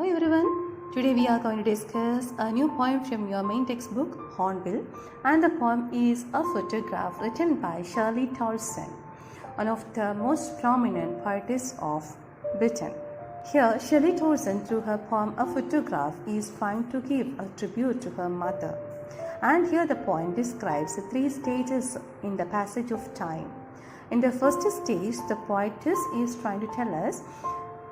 Hello everyone, today we are going to discuss a new poem from your main textbook, Hornbill, and the poem is a photograph written by Shirley Toulson, one of the most prominent poetess of Britain. Here, Shirley Toulson, through her poem A Photograph, is trying to give a tribute to her mother. And here the poem describes the three stages in the passage of time. In the first stage, the poetess is trying to tell us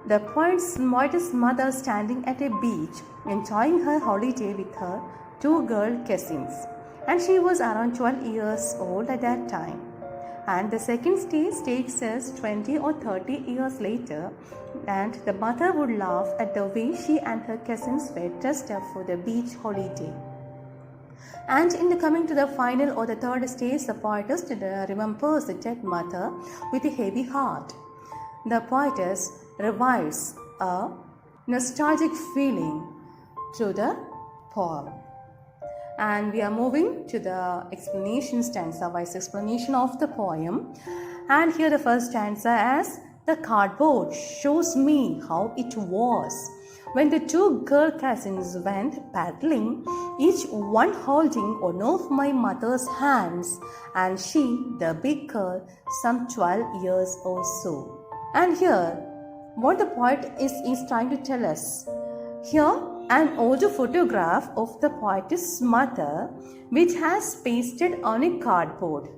the poet's mother standing at a beach enjoying her holiday with her two girl cousins, and she was around 12 years old at that time. And the second stage takes us 20 or 30 years later, and the mother would laugh at the way she and her cousins were dressed up for the beach holiday. And in the coming to the final or the third stage, the poetess remembers the dead mother with a heavy heart. The poetess revives a nostalgic feeling through the poem. And we are moving to the explanation, stanza-wise explanation of the poem. And here the first stanza as the cardboard shows me how it was when the two girl cousins went paddling, each one holding one of my mother's hands, and she, the big girl, some 12 years or so. And here, what the poet is trying to tell us. Here, an old photograph of the poetess' mother, which has pasted on a cardboard,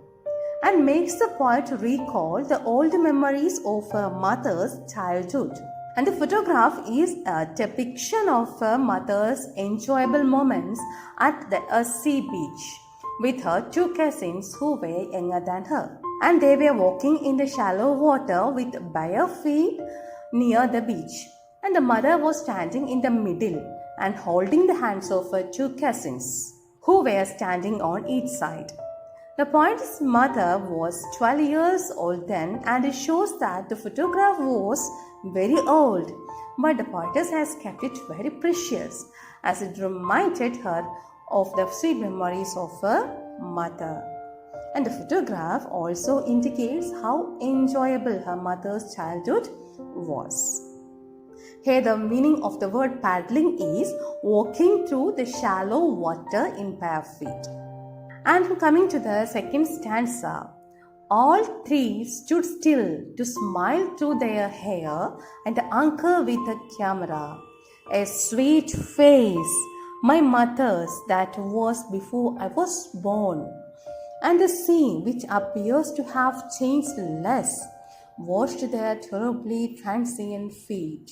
and makes the poet recall the old memories of her mother's childhood. And the photograph is a depiction of her mother's enjoyable moments at the sea beach with her two cousins who were younger than her. And they were walking in the shallow water with bare feet near the beach. And the mother was standing in the middle and holding the hands of her two cousins who were standing on each side. The poet's mother was 12 years old then, and it shows that the photograph was very old, but the poetess has kept it very precious as it reminded her of the sweet memories of her mother. And the photograph also indicates how enjoyable her mother's childhood was. Here the meaning of the word paddling is walking through the shallow water in bare feet. And coming to the second stanza, all three stood still to smile through their hair, and the uncle with a camera, a sweet face, my mother's that was before I was born. And the sea, which appears to have changed less, washed their terribly transient feet.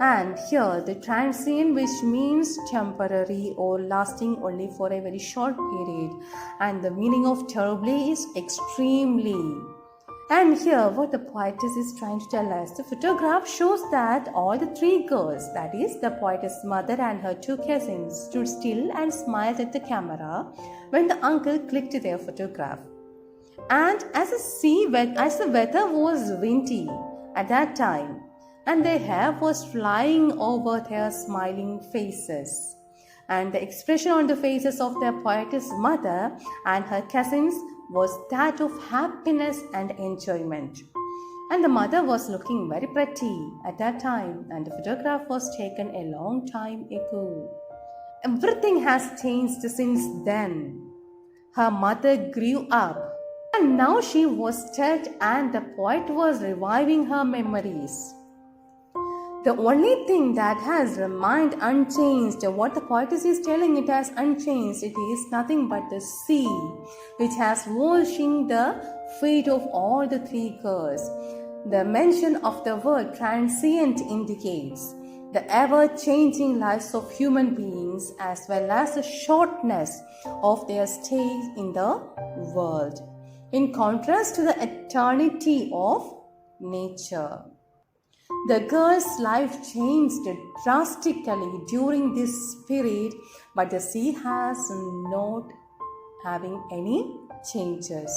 And here the transient, which means temporary or lasting only for a very short period, and the meaning of terribly is extremely. And here what the poetess is trying to tell us, the photograph shows that all the three girls, that is the poetess' mother and her two cousins, stood still and smiled at the camera when the uncle clicked their photograph. And as the weather was windy at that time, and their hair was flying over their smiling faces, and the expression on the faces of their poetess' mother and her cousins was that of happiness and enjoyment. And the mother was looking very pretty at that time, and the photograph was taken a long time ago. Everything has changed since then. Her mother grew up, and now she was dead, and the poet was reviving her memories. The only thing that has remained unchanged, what the poetess is telling it as unchanged, it is nothing but the sea, which has washing the feet of all the three girls. The mention of the word transient indicates the ever-changing lives of human beings as well as the shortness of their stay in the world, in contrast to the eternity of nature. The girl's life changed drastically during this period, but the sea has not having any changes.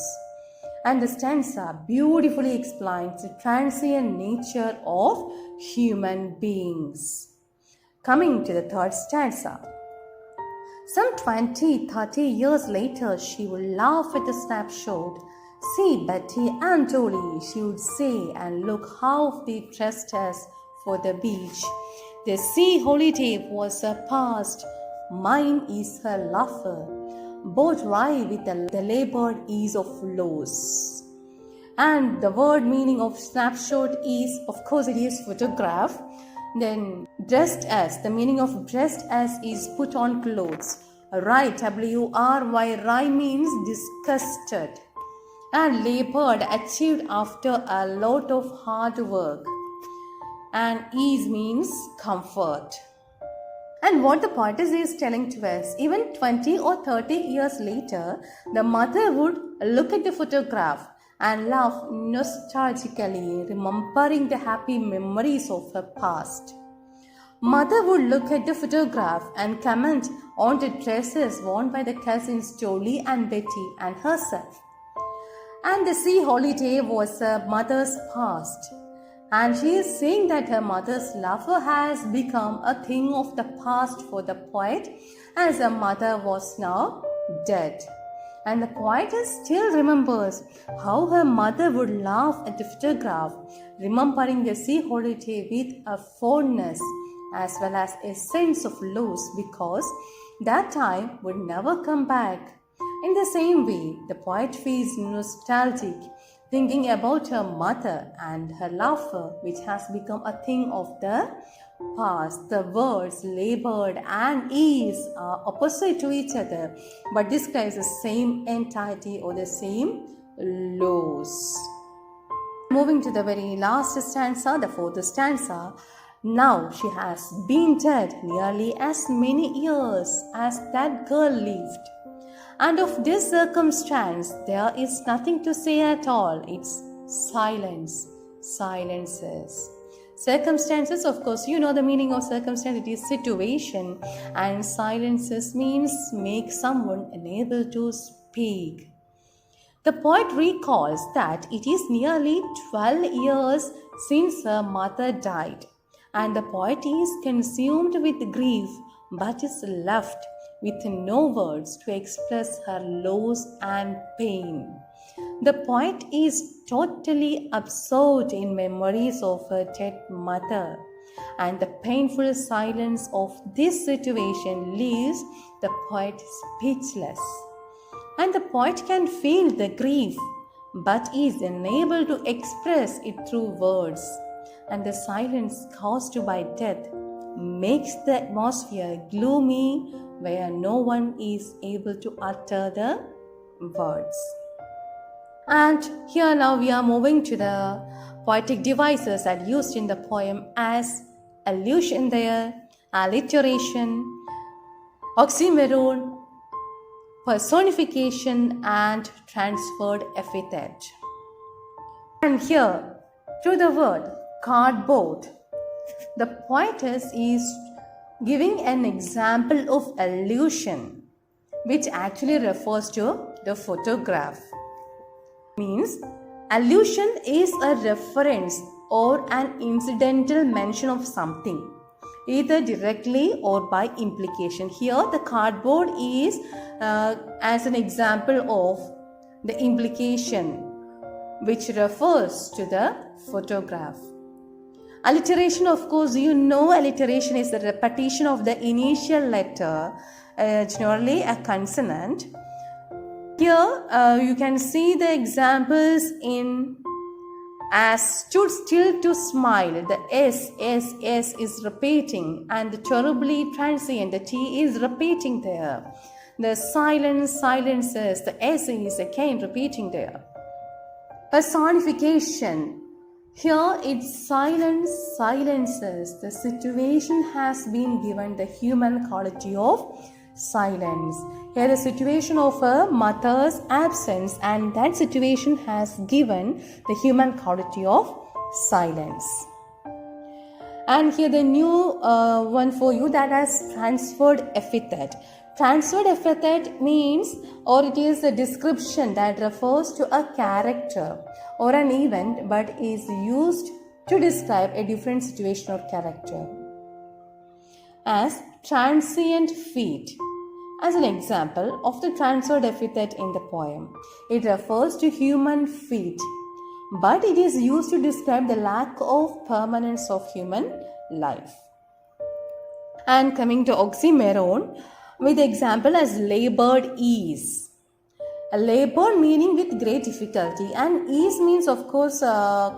And the stanza beautifully explains the transient nature of human beings. Coming to the third stanza. Some 20-30 years later, she will laugh at the snapshot. "See, Betty and Dolly," she would say, "and look how they dressed us for the beach. The sea holiday was her past, mine is her laughter. Both rye with the labored ease of loss. And the word meaning of snapshot is, of course, it is photograph. Then dressed as, the meaning of dressed as is put on clothes. Rye, W-R-Y, rye means disgusted. And labored, achieved after a lot of hard work. And ease means comfort. And what the poetess is telling to us, even 20 or 30 years later, the mother would look at the photograph and laugh nostalgically, remembering the happy memories of her past. Mother would look at the photograph and comment on the dresses worn by the cousins Jolie and Betty and herself. And the sea holiday was her mother's past. And she is saying that her mother's lover has become a thing of the past for the poet, as her mother was now dead. And the poetess still remembers how her mother would laugh at the photograph, remembering the sea holiday with a fondness as well as a sense of loss, because that time would never come back. In the same way, the poet feels nostalgic, thinking about her mother and her laughter, which has become a thing of the past. The words labored and ease are opposite to each other, but describes the same entity or the same loss. Moving to the very last stanza, the fourth stanza. Now she has been dead nearly as many years as that girl lived. And of this circumstance, there is nothing to say at all. It's silence, silences. Circumstances, of course, you know the meaning of circumstance, it is situation. And silences means make someone unable to speak. The poet recalls that it is nearly 12 years since her mother died. And the poet is consumed with grief, but is left with no words to express her loss and pain. The poet is totally absorbed in memories of her dead mother, and the painful silence of this situation leaves the poet speechless. And the poet can feel the grief, but is unable to express it through words. And the silence caused by death makes the atmosphere gloomy, where no one is able to utter the words. And here now we are moving to the poetic devices that used in the poem as allusion there, alliteration, oxymoron, personification, and transferred epithet. And here, through the word cardboard, the poetess is giving an example of allusion, which actually refers to the photograph. Means allusion is a reference or an incidental mention of something, either directly or by implication. Here the cardboard is as an example of the implication, which refers to the photograph. Alliteration, of course, you know alliteration is the repetition of the initial letter, generally a consonant. Here you can see the examples in as stood still to smile. The S is repeating, and the terribly transient, the T is repeating there. The silences, the S is again repeating there. Personification. Here it's silences. The situation has been given the human quality of silence. Here the situation of a mother's absence, and that situation has given the human quality of silence. And here the new one for you, that has transferred epithet. Transferred epithet means, or it is a description that refers to a character or an event, but is used to describe a different situation or character. As transient feat. As an example of the transferred epithet in the poem, it refers to human feet, but it is used to describe the lack of permanence of human life. And coming to oxymoron, with the example as labored ease. A labor meaning with great difficulty, and ease means of course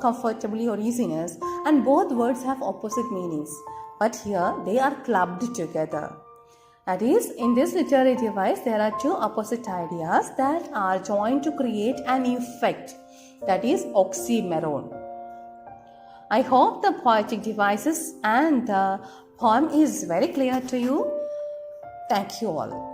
comfortably or easiness, and both words have opposite meanings, but here they are clubbed together. That is, in this literary device there are two opposite ideas that are joined to create an effect, that is oxymoron. I hope the poetic devices and the poem is very clear to you. Thank you all.